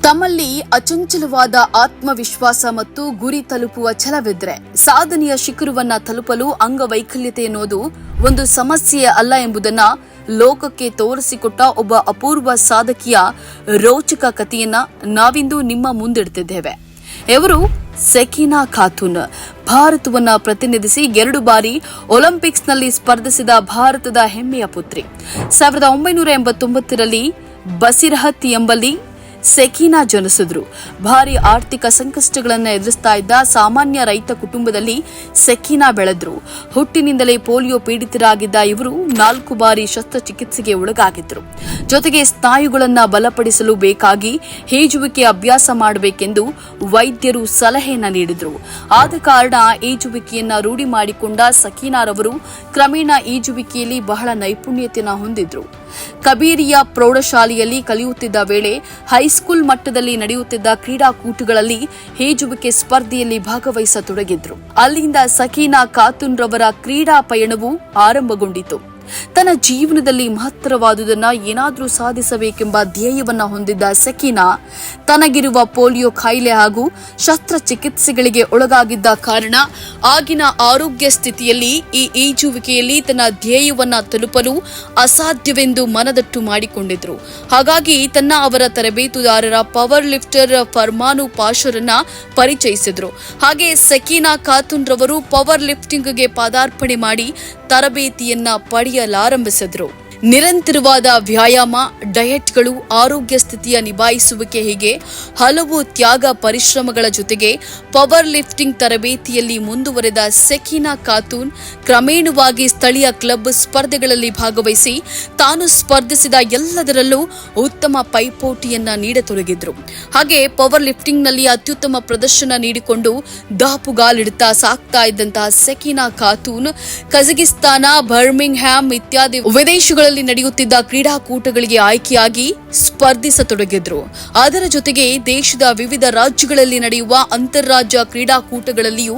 ತಮ್ಮಲ್ಲಿ ಅಚಂಚಲವಾದ ಆತ್ಮವಿಶ್ವಾಸ ಮತ್ತು ಗುರಿ ತಲುಪುವ ಛಲವಿದ್ರೆ ಸಾಧನೆಯ ಶಿಖರವನ್ನ ತಲುಪಲು ಅಂಗವೈಕಲ್ಯತೆ ಎನ್ನುವುದು ಒಂದು ಸಮಸ್ಯೆ ಅಲ್ಲ ಎಂಬುದನ್ನ ಲೋಕಕ್ಕೆ ತೋರಿಸಿಕೊಟ್ಟ ಒಬ್ಬ ಅಪೂರ್ವ ಸಾಧಕಿಯ ರೋಚಕ ಕಥೆಯನ್ನ ನಾವಿಂದು ನಿಮ್ಮ ಮುಂದಿಡ್ತಿದ್ದೇವೆ. ಇವರು ಸೆಕೀನಾ ಖಾತೂನ್. ಭಾರತವನ್ನ ಪ್ರತಿನಿಧಿಸಿ 2 ಬಾರಿ ಒಲಿಂಪಿಕ್ಸ್ನಲ್ಲಿ ಸ್ಪರ್ಧಿಸಿದ ಭಾರತದ ಹೆಮ್ಮೆಯ ಪುತ್ರಿ. 1989ರಲ್ಲಿ ಬಸಿರಹತ್ ಎಂಬಲ್ಲಿ ಸೆಕೀನಾ ಜನಿಸಿದ್ರು. ಭಾರಿ ಆರ್ಥಿಕ ಸಂಕಷ್ಟಗಳನ್ನು ಎದುರಿಸ್ತಾ ಇದ್ದ ಸಾಮಾನ್ಯ ರೈತ ಕುಟುಂಬದಲ್ಲಿ ಸೆಕೀನಾ ಬೆಳೆದ್ರು. ಹುಟ್ಟಿನಿಂದಲೇ ಪೋಲಿಯೋ ಪೀಡಿತರಾಗಿದ್ದ ಇವರು 4 ಬಾರಿ ಶಸ್ತ್ರಚಿಕಿತ್ಸೆಗೆ ಒಳಗಾಗಿದ್ರು. ಜೊತೆಗೆ ಸ್ನಾಯುಗಳನ್ನು ಬಲಪಡಿಸಲು ಬೇಕಾಗಿ ಈಜುವಿಕೆ ಅಭ್ಯಾಸ ಮಾಡಬೇಕೆಂದು ವೈದ್ಯರು ಸಲಹೆಯನ್ನ ನೀಡಿದ್ರು. ಆದ ಕಾರಣ ಈಜುವಿಕೆಯನ್ನ ರೂಢಿ ಮಾಡಿಕೊಂಡ ಸಕೀನಾರವರು ಕ್ರಮೇಣ ಈಜುವಿಕೆಯಲ್ಲಿ ಬಹಳ ನೈಪುಣ್ಯತೆಯನ್ನು ಹೊಂದಿದ್ರು. ಕಬೀರಿಯ ಪ್ರೌಢಶಾಲೆಯಲ್ಲಿ ಕಲಿಯುತ್ತಿದ್ದ ವೇಳೆ ಹೈಸ್ಕೂಲ್ ಮಟ್ಟದಲ್ಲಿ ನಡೆಯುತ್ತಿದ್ದ ಕ್ರೀಡಾಕೂಟಗಳಲ್ಲಿ ಈಜುವಿಕೆ ಸ್ಪರ್ಧೆಯಲ್ಲಿ ಭಾಗವಹಿಸತೊಡಗಿದ್ರು. ಅಲ್ಲಿಂದ ಸಕೀನಾ ಖಾತೂನ್ ರವರ ಕ್ರೀಡಾ ಪಯಣವು ಆರಂಭಗೊಂಡಿತು. ತನ್ನ ಜೀವನದಲ್ಲಿ ಮಹತ್ತರವಾದುದನ್ನ ಏನಾದರೂ ಸಾಧಿಸಬೇಕೆಂಬ ಧ್ಯೇಯವನ್ನ ಹೊಂದಿದ್ದ ಸಕೀನಾ ತನಗಿರುವ ಪೋಲಿಯೋ ಕಾಯಿಲೆ ಹಾಗೂ ಶಸ್ತ್ರಚಿಕಿತ್ಸೆಗಳಿಗೆ ಒಳಗಾಗಿದ್ದ ಕಾರಣ ಆಗಿನ ಆರೋಗ್ಯ ಸ್ಥಿತಿಯಲ್ಲಿ ಈ ಈಜುವಿಕೆಯಲ್ಲಿ ತನ್ನ ಧ್ಯೇಯವನ್ನ ತಲುಪಲು ಅಸಾಧ್ಯವೆಂದು ಮನದಟ್ಟು ಮಾಡಿಕೊಂಡಿದ್ರು. ಹಾಗಾಗಿ ಅವರ ತರಬೇತುದಾರರ ಪವರ್ ಲಿಫ್ಟರ್ ಫರ್ಮಾನು ಪಾಷರನ್ನ ಪರಿಚಯಿಸಿದ್ರು. ಹಾಗೆ ಸಕೀನಾ ಖಾತೂನ್ ರವರು ಪವರ್ ಲಿಫ್ಟಿಂಗ್ಗೆ ಪಾದಾರ್ಪಣೆ ಮಾಡಿ ತರಬೇತಿಯನ್ನ ಪಡೆಯಲಾರಂಭಿಸಿದ್ರು. ನಿರಂತರವಾದ ವ್ಯಾಯಾಮ, ಡಯಟ್ಗಳು, ಆರೋಗ್ಯ ಸ್ಥಿತಿಯ ನಿಭಾಯಿಸುವಿಕೆ ಹೀಗೆ ಹಲವು ತ್ಯಾಗ ಪರಿಶ್ರಮಗಳ ಜೊತೆಗೆ ಪವರ್ ಲಿಫ್ಟಿಂಗ್ ತರಬೇತಿಯಲ್ಲಿ ಮುಂದುವರೆದ ಸೆಕೀನಾ ಖಾತೂನ್ ಕ್ರಮೇಣವಾಗಿ ಸ್ಥಳೀಯ ಕ್ಲಬ್ ಸ್ಪರ್ಧೆಗಳಲ್ಲಿ ಭಾಗವಹಿಸಿ ತಾನು ಸ್ಪರ್ಧಿಸಿದ ಎಲ್ಲದರಲ್ಲೂ ಉತ್ತಮ ಪೈಪೋಟಿಯನ್ನ ನೀಡತೊಡಗಿದ್ರು. ಹಾಗೆ ಪವರ್ ಲಿಫ್ಟಿಂಗ್ನಲ್ಲಿ ಅತ್ಯುತ್ತಮ ಪ್ರದರ್ಶನ ನೀಡಿಕೊಂಡು ದಾಪುಗಾಲಿಡುತ್ತಾ ಸಾಕ್ತಾ ಇದ್ದಂತಹ ಸೆಕೀನಾ ಖಾತೂನ್ ಕಜಕಿಸ್ತಾನ, ಬರ್ಮಿಂಗ್ ಹ್ಯಾಮ್ ಇತ್ಯಾದಿ ವಿದೇಶಗಳಲ್ಲಿ ನಡೆಯುತ್ತಿದ್ದ ಕ್ರೀಡಾಕೂಟಗಳಿಗೆ ಆಯ್ಕೆಯಾಗಿ ಸ್ಪರ್ಧಿಸತೊಡಗಿದ್ರು. ಅದರ ಜೊತೆಗೆ ದೇಶದ ವಿವಿಧ ರಾಜ್ಯಗಳಲ್ಲಿ ನಡೆಯುವ ಅಂತಾರಾಜ್ಯ ಕ್ರೀಡಾಕೂಟಗಳಲ್ಲಿಯೂ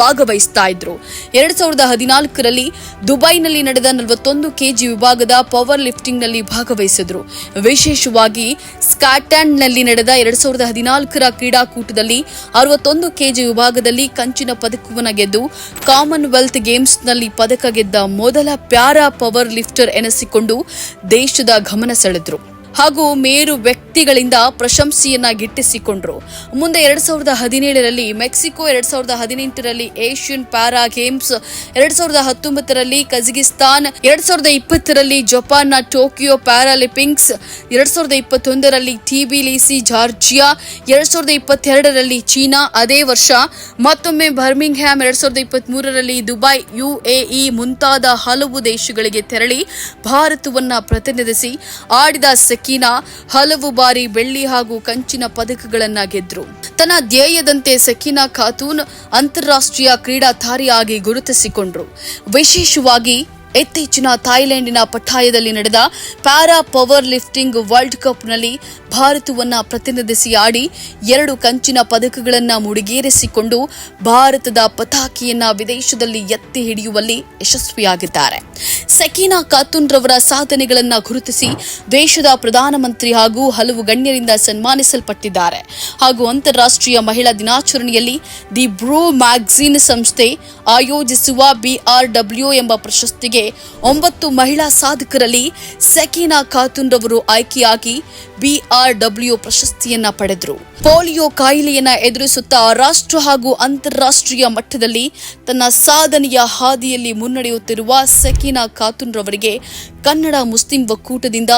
ಭಾಗವಹಿಸ್ತಾ ಇದ್ರು. 2014ರಲ್ಲಿ ದುಬೈನಲ್ಲಿ ನಡೆದ 41 ಕೆಜಿ ವಿಭಾಗದ ಪವರ್ ಲಿಫ್ಟಿಂಗ್ನಲ್ಲಿ ಭಾಗವಹಿಸಿದ್ರು. ವಿಶೇಷವಾಗಿ ಸ್ಕಾಟ್ಲ್ಯಾಂಡ್ನಲ್ಲಿ ನಡೆದ 2014ರ ಕ್ರೀಡಾಕೂಟದಲ್ಲಿ 61 ಕೆಜಿ ವಿಭಾಗದಲ್ಲಿ ಕಂಚಿನ ಪದಕವನ್ನು ಗೆದ್ದು ಕಾಮನ್ವೆಲ್ತ್ ಗೇಮ್ಸ್ನಲ್ಲಿ ಪದಕ ಗೆದ್ದ ಮೊದಲ ಪ್ಯಾರಾ ಪವರ್ ಲಿಫ್ಟರ್ ಎನಿಸಿಕೊಂಡು ದೇಶದ ಗಮನ ಸೆಳೆದ್ರು ಹಾಗೂ ಮೇರು ವ್ಯಕ್ತಿಗಳಿಂದ ಪ್ರಶಂಸೆಯನ್ನ ಗಿಟ್ಟಿಸಿಕೊಂಡ್ರು. ಮುಂದೆ 2017ರಲ್ಲಿ ಮೆಕ್ಸಿಕೋ, 2018ರಲ್ಲಿ ಏಷ್ಯನ್ ಪ್ಯಾರಾ ಗೇಮ್ಸ್, 2019ರಲ್ಲಿ ಕಜಕಿಸ್ತಾನ್, 2020ರಲ್ಲಿ ಜಪಾನ್ನ ಟೋಕಿಯೋ ಪ್ಯಾರಾಲಿಂಪಿಕ್ಸ್, 2021ರಲ್ಲಿ ಟಿಬಿಲಿಸಿ ಜಾರ್ಜಿಯಾ, 2022ರಲ್ಲಿ ಚೀನಾ, ಅದೇ ವರ್ಷ ಮತ್ತೊಮ್ಮೆ ಬರ್ಮಿಂಗ್ ಹ್ಯಾಮ್, 2023ರಲ್ಲಿ ದುಬೈ, UAE ಮುಂತಾದ ಹಲವು ದೇಶಗಳಿಗೆ ತೆರಳಿ ಭಾರತವನ್ನ ಪ್ರತಿನಿಧಿಸಿ ಆಡಿದ ಸಕೀನಾ ಹಲವು ಬಾರಿ ಬೆಳ್ಳಿ ಹಾಗೂ ಕಂಚಿನ ಪದಕಗಳನ್ನ ಗೆದ್ರು. ತನ್ನ ಧ್ಯೇಯದಂತೆ ಸಕೀನಾ ಖಾತೂನ್ ಅಂತಾರಾಷ್ಟ್ರೀಯ ಕ್ರೀಡಾ ತಾರೆಯಾಗಿ ಗುರುತಿಸಿಕೊಂಡ್ರು. ವಿಶೇಷವಾಗಿ ಇತ್ತೀಚಿನ ಥಾಯ್ಲೆಂಡಿನ ಪಟ್ಟಾಯದಲ್ಲಿ ನಡೆದ ಪ್ಯಾರಾ ಪವರ್ ಲಿಫ್ಟಿಂಗ್ ವರ್ಲ್ಡ್ ಕಪ್ನಲ್ಲಿ ಭಾರತವನ್ನ ಪ್ರತಿನಿಧಿಸಿ ಆಡಿ 2 ಕಂಚಿನ ಪದಕಗಳನ್ನ ಮುಡಿಗೇರಿಸಿಕೊಂಡು ಭಾರತದ ಪತಾಕೆಯನ್ನ ವಿದೇಶದಲ್ಲಿ ಎತ್ತಿ ಹಿಡಿಯುವಲ್ಲಿ ಯಶಸ್ವಿಯಾಗಿದ್ದಾರೆ. ಸಕೀನಾ ಖಾತೂನ್ ರವರ ಸಾಧನೆಗಳನ್ನ ಗುರುತಿಸಿ ದೇಶದ ಪ್ರಧಾನಮಂತ್ರಿ ಹಾಗೂ ಹಲವು ಗಣ್ಯರಿಂದ ಸನ್ಮಾನಿಸಲ್ಪಟ್ಟಿದ್ದಾರೆ. ಹಾಗೂ ಅಂತಾರಾಷ್ಟ್ರೀಯ ಮಹಿಳಾ ದಿನಾಚರಣೆಯಲ್ಲಿ ದಿ ಬ್ರೂ ಮ್ಯಾಗಝಿನ್ ಸಂಸ್ಥೆ ಆಯೋಜಿಸುವ BRW ಎಂಬ ಪ್ರಶಸ್ತಿಗೆ 9 ಮಹಿಳಾ ಸಾಧಕರಲ್ಲಿ ಸಕೀನಾ ಖಾತೂನ್ ರವರು ಆಯ್ಕೆಯಾಗಿ BRW ಪ್ರಶಸ್ತಿಯನ್ನ ಪಡೆದರು. ಪೋಲಿಯೋ ಕಾಯಿಲೆಯನ್ನ ಎದುರಿಸುತ್ತಾ ರಾಷ್ಟ್ರ ಹಾಗೂ ಅಂತಾರಾಷ್ಟ್ರೀಯ ಮಟ್ಟದಲ್ಲಿ ತನ್ನ ಸಾಧನೆಯ ಹಾದಿಯಲ್ಲಿ ಮುನ್ನಡೆಯುತ್ತಿರುವ ಸಕೀನಾ ಖಾತೂನ್ ರವರಿಗೆ ಕನ್ನಡ ಮುಸ್ಲಿಂ ಒಕ್ಕೂಟದಿಂದ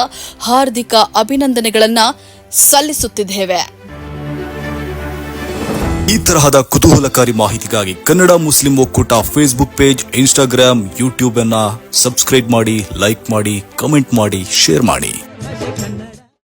ಹಾರ್ದಿಕ ಅಭಿನಂದನೆಗಳನ್ನ ಸಲ್ಲಿಸುತ್ತಿದ್ದೇವೆ. ಈ ತರಹದ ಕುತೂಹಲಕಾರಿ ಮಾಹಿತಿಗಾಗಿ ಕನ್ನಡ ಮುಸ್ಲಿಂ ಒಕ್ಕೂಟ ಫೇಸ್ಬುಕ್ ಪೇಜ್, ಇನ್ಸ್ಟಾಗ್ರಾಮ್, ಯೂಟ್ಯೂಬ್ ಅನ್ನ ಸಬ್ಸ್ಕ್ರೈಬ್ ಮಾಡಿ, ಲೈಕ್ ಮಾಡಿ, ಕಮೆಂಟ್ ಮಾಡಿ, ಶೇರ್ ಮಾಡಿ.